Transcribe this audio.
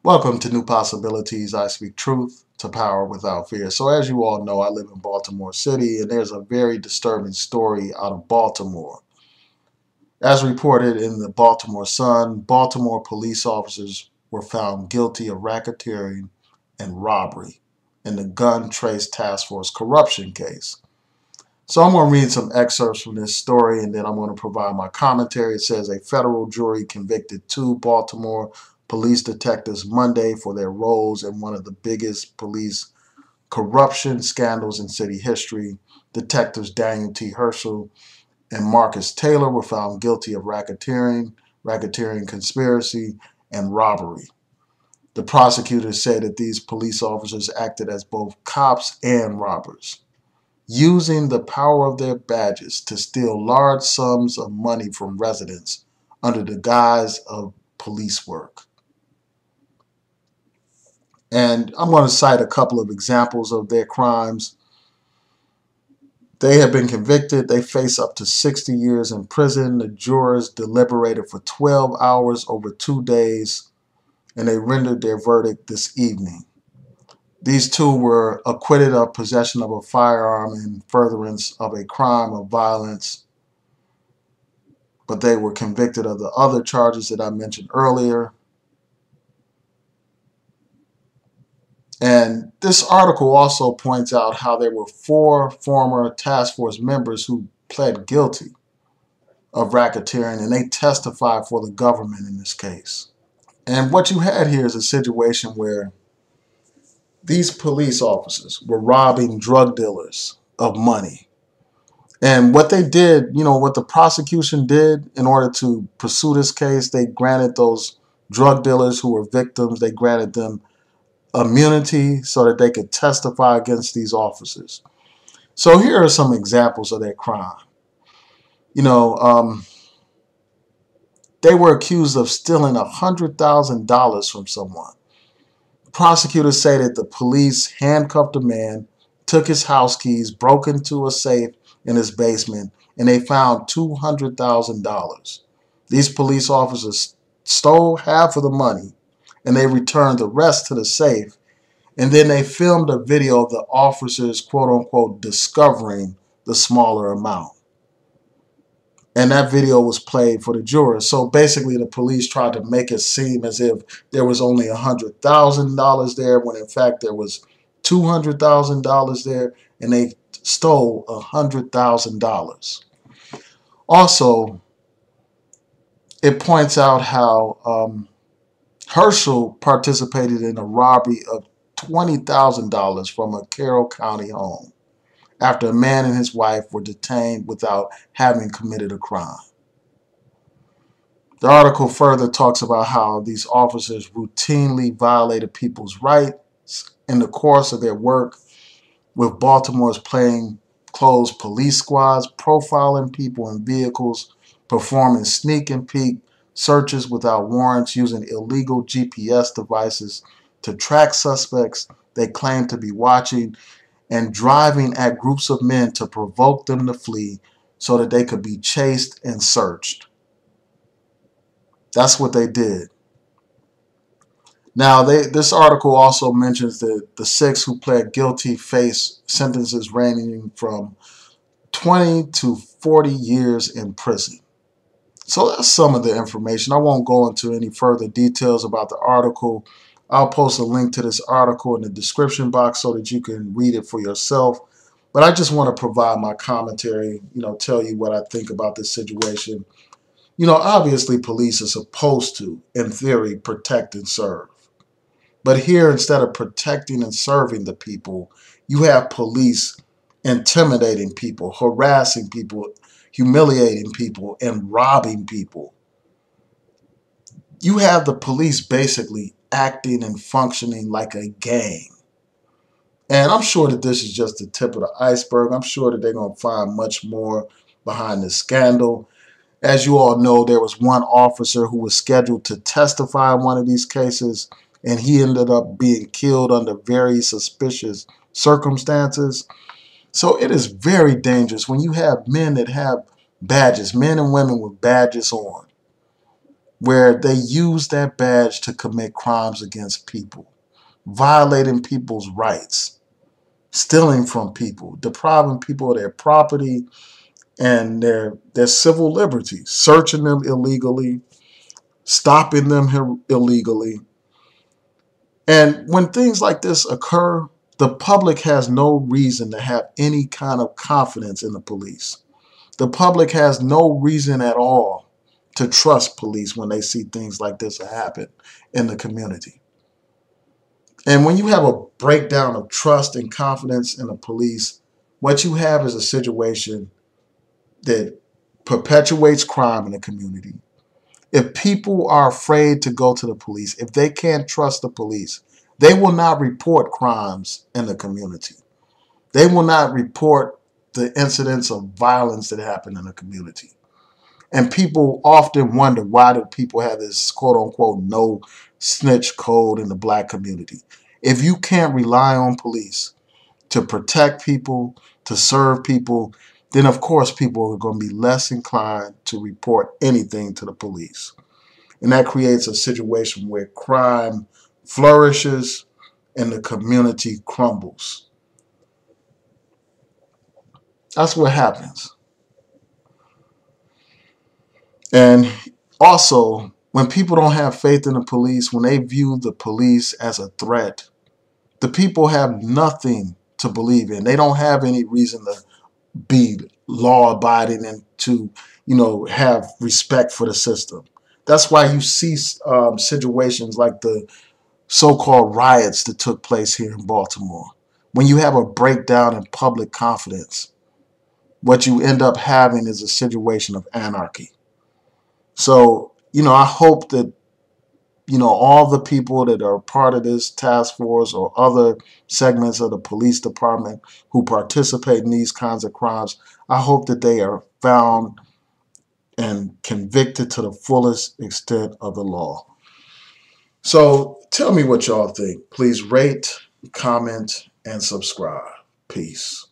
Welcome to New Possibilities. I speak truth to power without fear. So, as you all know, I live in Baltimore City, and there's a very disturbing story out of Baltimore. As reported in the Baltimore Sun, Baltimore police officers were found guilty of racketeering and robbery in the gun Trace Taskforce corruption case. So, I'm going to read some excerpts from this story, and then I'm going to provide my commentary. It says a federal jury convicted two Baltimore police detectives Monday for their roles in one of the biggest police corruption scandals in city history. Detectives Daniel T. Herschel and Marcus Taylor were found guilty of racketeering conspiracy, and robbery. The prosecutors said that these police officers acted as both cops and robbers, using the power of their badges to steal large sums of money from residents under the guise of police work. And I'm going to cite a couple of examples of their crimes. They have been convicted. They face up to 60 years in prison. The jurors deliberated for 12 hours over 2 days, and they rendered their verdict this evening. These two were acquitted of possession of a firearm in furtherance of a crime of violence, but they were convicted of the other charges that I mentioned earlier. And this article also points out how there were four former task force members who pled guilty of racketeering, and they testified for the government in this case. And what you had here is a situation where these police officers were robbing drug dealers of money. And what they did, what the prosecution did in order to pursue this case, they granted those drug dealers who were victims, they granted them immunity so that they could testify against these officers. So here are some examples of their crime. You know, they were accused of stealing $100,000 from someone. Prosecutors say that the police handcuffed a man, took his house keys, broke into a safe in his basement, and they found $200,000. These police officers stole half of the money, and they returned the rest to the safe. And then they filmed a video of the officers, quote unquote, discovering the smaller amount. And that video was played for the jurors. So basically, the police tried to make it seem as if there was only $100,000 there, when in fact there was $200,000 there, and they stole $100,000. Also, it points out how Herschel participated in a robbery of $20,000 from a Carroll County home after a man and his wife were detained without having committed a crime. The article further talks about how these officers routinely violated people's rights in the course of their work with Baltimore's plainclothes police squads, profiling people in vehicles, performing sneak and peek searches without warrants, using illegal GPS devices to track suspects they claim to be watching, and driving at groups of men to provoke them to flee so that they could be chased and searched. That's what they did. Now, this article also mentions that the six who pled guilty face sentences ranging from 20 to 40 years in prison. So that's some of the information. I won't go into any further details about the article. I'll post a link to this article in the description box so that you can read it for yourself. But I just want to provide my commentary, tell you what I think about this situation. Obviously police are supposed to, in theory, protect and serve. But here, instead of protecting and serving the people, you have police intimidating people, harassing people, humiliating people, and robbing people. You have the police basically acting and functioning like a gang. And I'm sure that this is just the tip of the iceberg. I'm sure that they're going to find much more behind this scandal. As you all know, there was one officer who was scheduled to testify in one of these cases, and he ended up being killed under very suspicious circumstances. So it is very dangerous when you have men that have badges, men and women with badges on, where they use that badge to commit crimes against people, violating people's rights, stealing from people, depriving people of their property and their civil liberties, searching them illegally, stopping them illegally. And when things like this occur, the public has no reason to have any kind of confidence in the police. The public has no reason at all to trust police when they see things like this happen in the community. And when you have a breakdown of trust and confidence in the police, what you have is a situation that perpetuates crime in the community. If people are afraid to go to the police, if they can't trust the police, they will not report crimes in the community. They will not report the incidents of violence that happen in the community. And people often wonder, why do people have this quote unquote no snitch code in the black community? If you can't rely on police to protect people, to serve people, then of course people are going to be less inclined to report anything to the police. And that creates a situation where crime flourishes and the community crumbles. That's what happens. And also, when people don't have faith in the police, when they view the police as a threat, the people have nothing to believe in. They don't have any reason to be law abiding and to, have respect for the system. That's why you see situations like the so-called riots that took place here in Baltimore. When you have a breakdown in public confidence, what you end up having is a situation of anarchy. So, I hope that, all the people that are part of this task force or other segments of the police department who participate in these kinds of crimes, I hope that they are found and convicted to the fullest extent of the law. So tell me what y'all think. Please rate, comment, and subscribe. Peace.